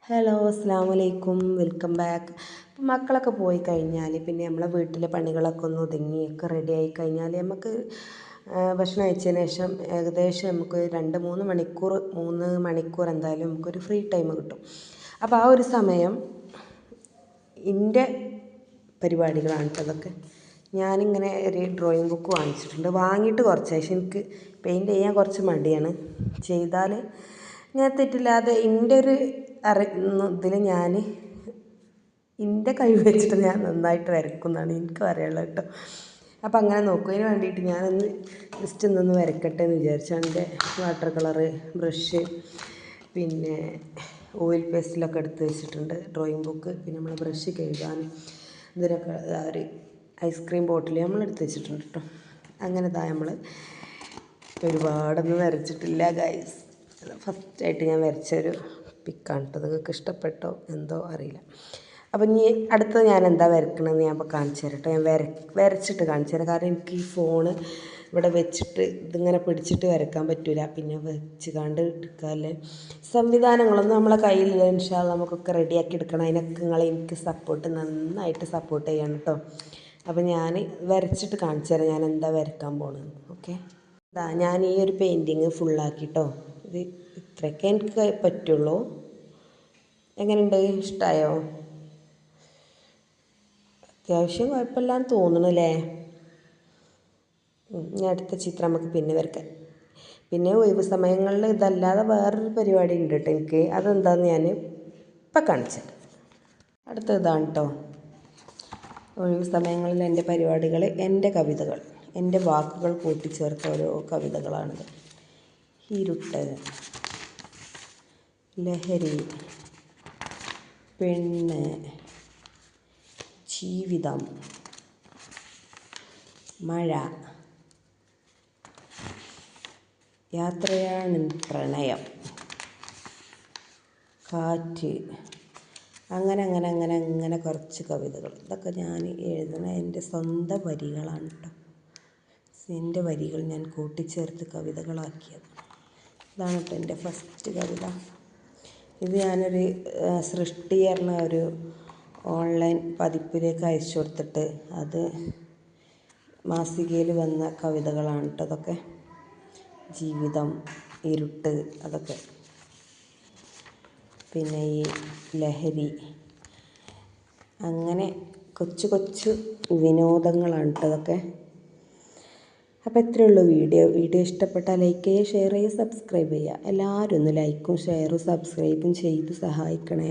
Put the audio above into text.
Hello അസ്സാമലൈക്കും, welcome back. അപ്പം മക്കളൊക്കെ പോയി കഴിഞ്ഞാൽ പിന്നെ നമ്മളെ വീട്ടിലെ പണികളൊക്കെ ഒന്ന് ഒതുങ്ങിയൊക്കെ റെഡി ആയി കഴിഞ്ഞാൽ നമുക്ക് ഭക്ഷണം കഴിച്ചതിന് ശേഷം ഏകദേശം നമുക്ക് 3 മണിക്കൂർ എന്തായാലും നമുക്കൊരു ഫ്രീ ടൈം കിട്ടും. അപ്പോൾ ആ ഒരു സമയം എൻ്റെ പരിപാടികളാണ് അതൊക്കെ. ഞാനിങ്ങനെ ഒരു ഡ്രോയിങ് ബുക്ക് വാങ്ങിച്ചിട്ടുണ്ട്. വാങ്ങിയിട്ട് കുറച്ച് പക്ഷേ എനിക്ക് പെയിൻറ്റ് ചെയ്യാൻ കുറച്ച് മടിയാണ്. ചെയ്താൽ ഞാൻ തെറ്റില്ലാതെ എൻ്റെ ഒരു ഇതിൽ ഞാൻ എൻ്റെ കഴിവ് വെച്ചിട്ട് ഞാൻ നന്നായിട്ട് വരയ്ക്കുന്നതാണ് എനിക്ക് പറയാനുള്ളത് കേട്ടോ. അപ്പം അങ്ങനെ നോക്കും. അതിന് വേണ്ടിയിട്ട് ഞാനൊന്ന് ജസ്റ്റ് ഒന്ന് വരയ്ക്കട്ടെ എന്ന് വിചാരിച്ചു. എൻ്റെ വാട്ടർ കളറ്, ബ്രഷ്, പിന്നെ ഓയിൽ പേസ്റ്റിലൊക്കെ എടുത്ത് വെച്ചിട്ടുണ്ട്, ഡ്രോയിങ് ബുക്ക്, പിന്നെ നമ്മൾ ബ്രഷ് കഴുകാൻ ഇതിനൊക്കെ ഒരു ഐസ്ക്രീം ബോട്ടിൽ നമ്മൾ എടുത്ത് വെച്ചിട്ടുണ്ട് കേട്ടോ. അങ്ങനെ നമ്മൾ ഒരുപാടൊന്നും വരച്ചിട്ടില്ല ഗൈസ്. ഫസ്റ്റായിട്ട് ഞാൻ വരച്ചൊരു പിക്കാണ് കേട്ടോ. നിങ്ങൾക്ക് ഇഷ്ടപ്പെട്ടോ എന്തോ അറിയില്ല. അപ്പം ഇനി അടുത്തത് ഞാൻ എന്താ വരക്കണമെന്ന് ഞാൻ ഇപ്പോൾ കാണിച്ചു തരാം കേട്ടോ. ഞാൻ വരച്ചിട്ട് കാണിച്ചു തരാം. കാരണം എനിക്ക് ഈ ഫോണ് ഇവിടെ വെച്ചിട്ട് ഇതിങ്ങനെ പിടിച്ചിട്ട് വരക്കാൻ പറ്റില്ല. പിന്നെ വെച്ച് കണ്ട് എടുക്കാല്ലേ സംവിധാനങ്ങളൊന്നും നമ്മളെ കയ്യിലില്ല. ഇൻഷാ അല്ലാഹ് നമുക്കൊക്കെ റെഡിയാക്കി എടുക്കണം. അതിനൊക്കെ എനിക്ക് നന്നായിട്ട് സപ്പോർട്ട് ചെയ്യണം കേട്ടോ. അപ്പോൾ ഞാൻ വരച്ചിട്ട് കാണിച്ചു തരാം ഞാൻ എന്താ വരക്കാൻ പോകണമെന്ന്. ഓക്കെ, ഞാൻ ഈ ഒരു പെയിൻറ്റിങ് ഫുള്ളാക്കിട്ടോ. ഇത് ഇത്രയൊക്കെ എനിക്ക് പറ്റുള്ളൂ. എങ്ങനെയുണ്ട്, ഇഷ്ടമായോ? അത്യാവശ്യം കുഴപ്പമില്ലാന്ന് തോന്നണല്ലേ. ഇനി അടുത്ത ചിത്രം നമുക്ക് പിന്നെ വരയ്ക്കാം. പിന്നെ ഒഴിവ് സമയങ്ങളിൽ ഇതല്ലാതെ വേറൊരു പരിപാടി ഉണ്ട് കേട്ടോ എനിക്ക്. അതെന്താണെന്ന് ഞാൻ ഇപ്പം കാണിച്ചത്. അടുത്ത ഇതാണ് കേട്ടോ. ഒഴിവ് സമയങ്ങളിൽ എൻ്റെ പരിപാടികൾ, എൻ്റെ കവിതകൾ, എൻ്റെ വാക്കുകൾ കൂട്ടിച്ചേർത്ത ഓരോ കവിതകളാണിത്. ഇരുട്ട്, ലഹരി, പെണ്ണ്, ജീവിതം, മഴ, യാത്രയാണ് പ്രണയം, കാറ്റ്, അങ്ങനെ കുറച്ച് കവിതകൾ. ഇതൊക്കെ ഞാൻ എഴുതുന്ന എൻ്റെ സ്വന്തം വരികളാണ് കേട്ടോ. എൻ്റെ വരികൾ ഞാൻ കൂട്ടിച്ചേർത്ത് കവിതകളാക്കിയത്. ഇതാണ് കേട്ടോ എൻ്റെ ഫസ്റ്റ് കവിത. ഇത് ഞാനൊരു സൃഷ്ടി പറഞ്ഞ ഒരു ഓൺലൈൻ പതിപ്പിലേക്ക് അയച്ചു കൊടുത്തിട്ട് അത് മാസികയിൽ വന്ന കവിതകളാണ് കേട്ടോ അതൊക്കെ. ജീവിതം, ഇരുട്ട്, അതൊക്കെ. പിന്നെ ഈ ലഹരി, അങ്ങനെ കൊച്ചു വിനോദങ്ങളാണ് കേട്ടോ അതൊക്കെ. അപ്പോൾ ഇത്രയേ ഉള്ളൂ വീഡിയോ ഇഷ്ടപ്പെട്ടാൽ ലൈക്ക് ചെയ്യുക, ഷെയർ ചെയ്യുക, സബ്സ്ക്രൈബ് ചെയ്യുക. എല്ലാവരും ഒന്ന് ലൈക്കും ഷെയറും സബ്സ്ക്രൈബും ചെയ്ത് സഹായിക്കണേ.